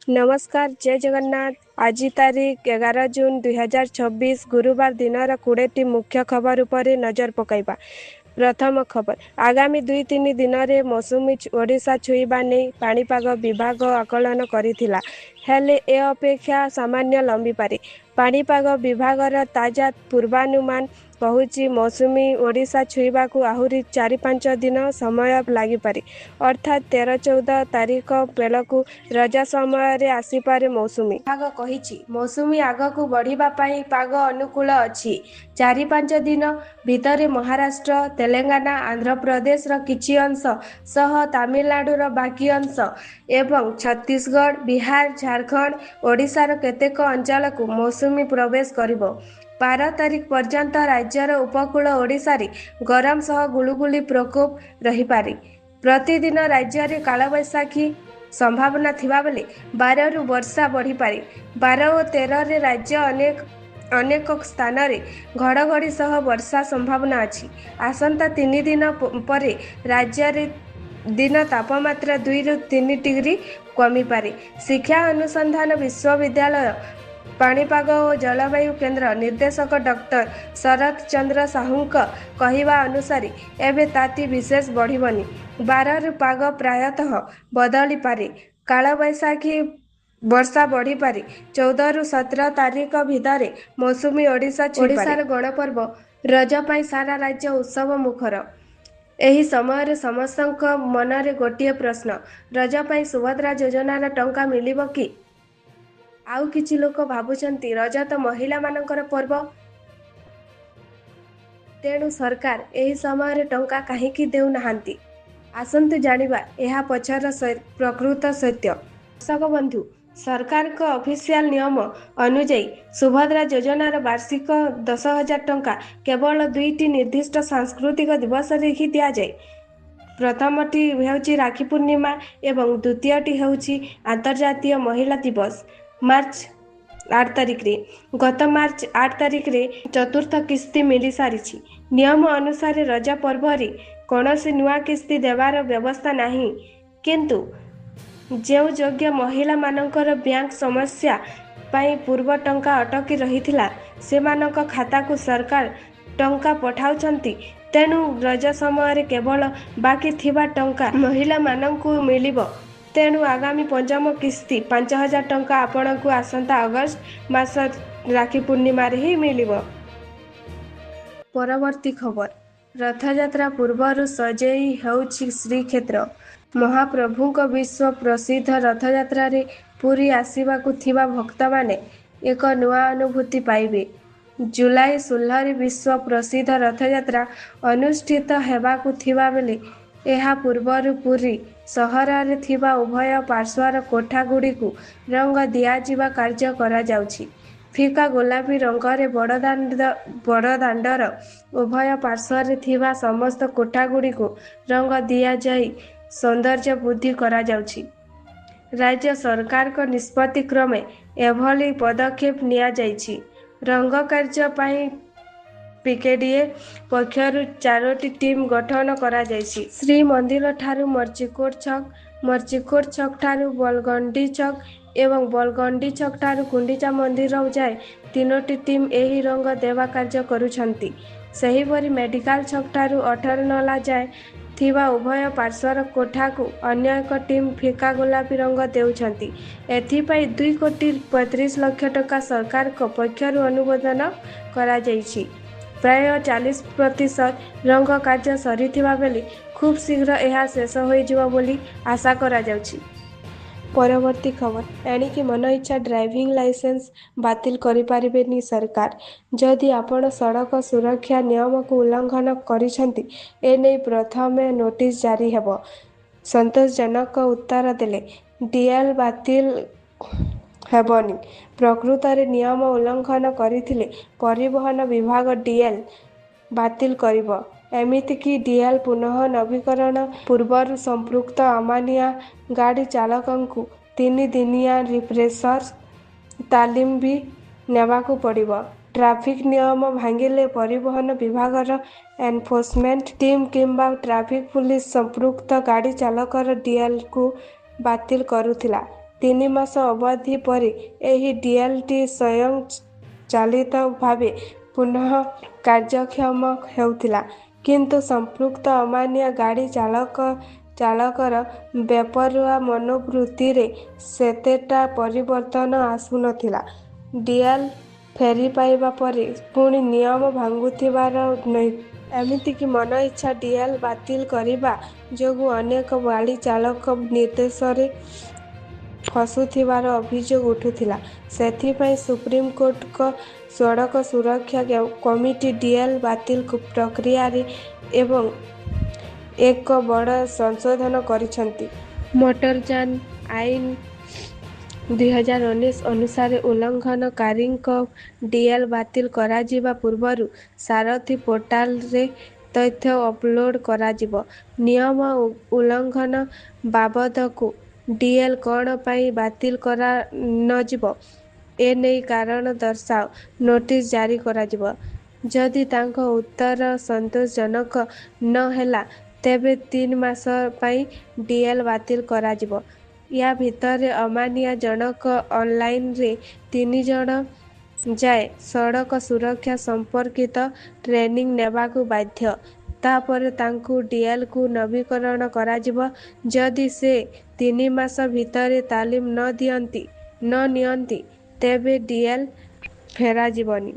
नमस्कार जय जगन्नाथ। आज तारीख 11 जून 2026 गुरुवार दिनर 20टी मुख्य खबर उपरे नजर पकाइबा। प्रथम खबर, आगामी 2-3 दिन में मौसुमी ओडिशा छुईबा नहीं पाणीपाग विभाग आकलन करिथिला, हेले ए अपेक्षा सामान्य लंबी पारे। पाणीपाग विभागर ताजा पूर्वानुमान कहुची मौसुमी ओडिशा छुईबा को आहुरी 4-5 दिन समय लागिपारे, अर्थात 13-14 तारीख बेलकू रजा समय आसीपारे। मौसुमी विभाग कहिछि मौसुमी आगकू बढ़िबा पाई पाग अनुकूल अछि। 4-5 दिन भितरे महाराष्ट्र, तेलंगाना, आंध्र प्रदेश किछि अंश सह तमिलनाडुर बाकी अंश एवं छत्तीसगढ़, बिहार, झारखंड, ओडिशार केतेक अंचल को मौसुमी प्रवेश करिबो। 12 तारीख पर्यंत राज्यर उपकूल ओडिशा रे गरम सह गुलुगुली प्रकोप रहिपारे। प्रतिदिन राज्य रे कालबैसाखी संभावना थिबा बेले 12 रु वर्षा बढ़ी पारे। 12 और 13 रे राज्य अनेक स्थान रे घड़घड़ी सह वर्षा संभावना अछि। आसंता 3 दिन परे राज्य रे दिन तापमात्रा 2 रु 3 डिग्री कमी पारे। शिक्षा अनुसंधान विश्वविद्यालय पाणीपाग और जलवायु केन्द्र निर्देशक डॉक्टर शरद चंद्र साहूंक कहिबा अनुसार एबे ताती विशेष बढ़िबनी। 12 रु पाग प्रायतः बदली पारे। कालबैसाखी वर्षा बढ़ी पारे। 14 रु 17 तारीख भितर मौसुमी ओडिशा ओडिशार गणपर्व रज पाई सारा राज्य उत्सव मुखर। एही समय समस्तक मनरे गोटे प्रश्न, रज पाई सुभद्रा योजनार टंका मिलिबो कि? आउ किछि लोक भाबुचंती रज तो महिला मानकर पर्व, तेणु सरकार एही समय टंका काहीकि देउ नाहांती। आसंतु जानिबा एहा पछर प्रकृत सत्य। दर्शक बंधु, सरकार का ऑफिशियल नियम अनुଯାयी सुभद्रा योजनार वार्षिक 10,000 टंका केवल 2टी निर्दिष्ट सांस्कृतिक दिवस रे ही दिया जाए। प्रथमटी हेउची राखी पूर्णिमा एवं द्वितीयटी हेउची अंतर्जातीय महिला दिवस मार्च 8 तारिख रे। गत मार्च 8 तारिख रे चतुर्थ किस्ती मिली सारिछि। नियम अनुसार रज पर्व रे कौनसी नुआ किस्ती देवार व्यवस्था नहीं, किंतु जो योग्य महिला मानकर बैंक समस्या पाई पूर्व टंका अटकी रहिथिला सेमानक खाता को सरकार टंका पठाउछंती। तेणु रज समय केवल बाकी थिबा टंका महिला मानकू मिलिबो। तेणु आगामी पंचम किस्ती 5,000 टंका आपणकू आसंता अगस्त मास राखी पूर्णिमा रे ही मिलिबो। परवर्ती खबर, रथयात्रा पूर्वर सजेई हेउछि श्रीक्षेत्र। महाप्रभुक विश्व प्रसिद्ध रथयात्रा रे पुरी आसीबाकू थिबा भक्त माने एक नुआ अनुभूति पाइबे। जुलाई 16 रे विश्व प्रसिद्ध रथयात्रा अनुष्ठित हेबाकू थिबा बेले एहा पूर्वरु पुरी सहर रे थिबा उभय पार्श्वर कोठा गुडी को रंग दिया जिबा कार्य करा जाउछि। फिका गोलापी रंगरे बड़दाण्डर उभय पार्श्वर रे थिबा समस्त कोठा गुडी को रंग दिया जाई सौंदर्य वृद्धि करा जाउछि। राज्य सरकार को निष्पत्ति क्रमे एभली पदक्षेप निया जाइछि। रंग कार्य पाई पीकेडीए पक्षरु 4टी टीम गठन करा जाइछि। श्री मंदिर ठारू मर्चिकोट छक, मर्चिकोट छक ठारू बलगंडी छक एवं बलगंडी छक ठारू कुंडीचा मंदिर जाए 3टी टीम एही रंग देवा कार्य करुछंती। सेहीपरि मेडिकल छक ठारू 18 नला जाए थिबा उभय पार्श्वर कोठा को अन्य एक टीम फिका गोलापी रंग देउछंती। एथिपाई 2,35 लाख टका सरकार को पक्षरु अनुमोदन करा जाइछि। प्राय 40% रंग कार्य सरीथिबा बेले खूब शीघ्र यह शेष होइजिबो बोली आशा करा जाउछि। परवर्ती खबर, एणिकी मन इच्छा ड्राइविंग लाइसेंस बातिल करि पारिबेनी सरकार। जदि आपण सड़क सुरक्षा नियम को उल्लंघन करिसंती एने प्रथमे नोटिस जारी हेबो। संतोषजनक उत्तर देले डीएल बातिल हेबनी। प्रकृत रे नियम उल्लंघन करिथिले परिवहन विभाग डीएल बातिल करिबो। एमिति कि डीएल पुनः नवीकरण पूर्वर संपृक्त अमानिया गाड़ी चालकंकु 3 दिनिया रिफ्रेशर तालीम भी नेबाकू पड़िबो। ट्रैफिक नियम भांगिले परिवहन विभागर एनफोर्समेंट टीम किंबा ट्रैफिक पुलिस संपृक्त गाड़ी चालकर डीएल को बातिल करुथिला। 3 ମାସ ଅବଧି ପରେ ଏହି ଡିଏଲ୍ଟି ସ୍ୱୟଂ ଚାଳିତ ଭାବେ ପୁନଃ କାର୍ଯ୍ୟକ୍ଷମ ହେଉଥିଲା, କିନ୍ତୁ ସମ୍ପୃକ୍ତ ଅମାନିଆ ଗାଡ଼ି ଚାଳକର ବେପରୁଆ ମନୋବୃତ୍ତିରେ ସେତେଟା ପରିବର୍ତ୍ତନ ଆସୁନଥିଲା। ଡିଏଲ୍ ଫେରି ପାଇବା ପରେ ପୁଣି ନିୟମ ଭାଙ୍ଗୁଥିବାର ଏମିତିକି ମନଇଚ୍ଛା ଡିଏଲ୍ ବାତିଲ କରିବା ଯୋଗୁଁ ଅନେକ ଗାଡ଼ି ଚାଳକ ନିର୍ଦ୍ଦେଶରେ ଫସୁଥିବାର ଅଭିଯୋଗ ଉଠୁଥିଲା। ସେଥିପାଇଁ ସୁପ୍ରିମକୋର୍ଟଙ୍କ ସଡ଼କ ସୁରକ୍ଷା କମିଟି ଡିଏଲ୍ ବାତିଲ ପ୍ରକ୍ରିୟାରେ ଏବଂ ଏକ ବଡ଼ ସଂଶୋଧନ କରିଛନ୍ତି। ମୋଟରଯାନ ଆଇନ 2019 ଅନୁସାରେ ଉଲ୍ଲଂଘନକାରୀଙ୍କ ଡିଏଲ୍ ବାତିଲ କରାଯିବା ପୂର୍ବରୁ ସାରଥୀ ପୋର୍ଟାଲରେ ତଥ୍ୟ ଅପଲୋଡ୍ କରାଯିବ। ନିୟମ ଉଲ୍ଲଂଘନ ବାବଦକୁ ଡିଏଲ୍ କ'ଣ ପାଇଁ ବାତିଲ କରାନଯିବ, ଏନେଇ କାରଣ ଦର୍ଶାଅ ନୋଟିସ୍ ଜାରି କରାଯିବ। ଯଦି ତାଙ୍କ ଉତ୍ତର ସନ୍ତୋଷଜନକ ନ ହେଲା, ତେବେ 3 ମାସ ପାଇଁ ଡିଏଲ୍ ବାତିଲ କରାଯିବ। ୟା ଭିତରେ ଅମାନିଆ ଜଣକ ଅନଲାଇନରେ 3 ଜଣ ଯାଏ ସଡ଼କ ସୁରକ୍ଷା ସମ୍ପର୍କିତ ଟ୍ରେନିଂ ନେବାକୁ ବାଧ୍ୟ। ତାପରେ ତାଙ୍କୁ ଡିଏଲ୍କୁ ନବୀକରଣ କରାଯିବ। ଯଦି ସେ 3 ମାସ ଭିତରେ ତାଲିମ ନ ନିଅନ୍ତି, ତେବେ ଡିଏଲ୍ ଫେରାଯିବନି।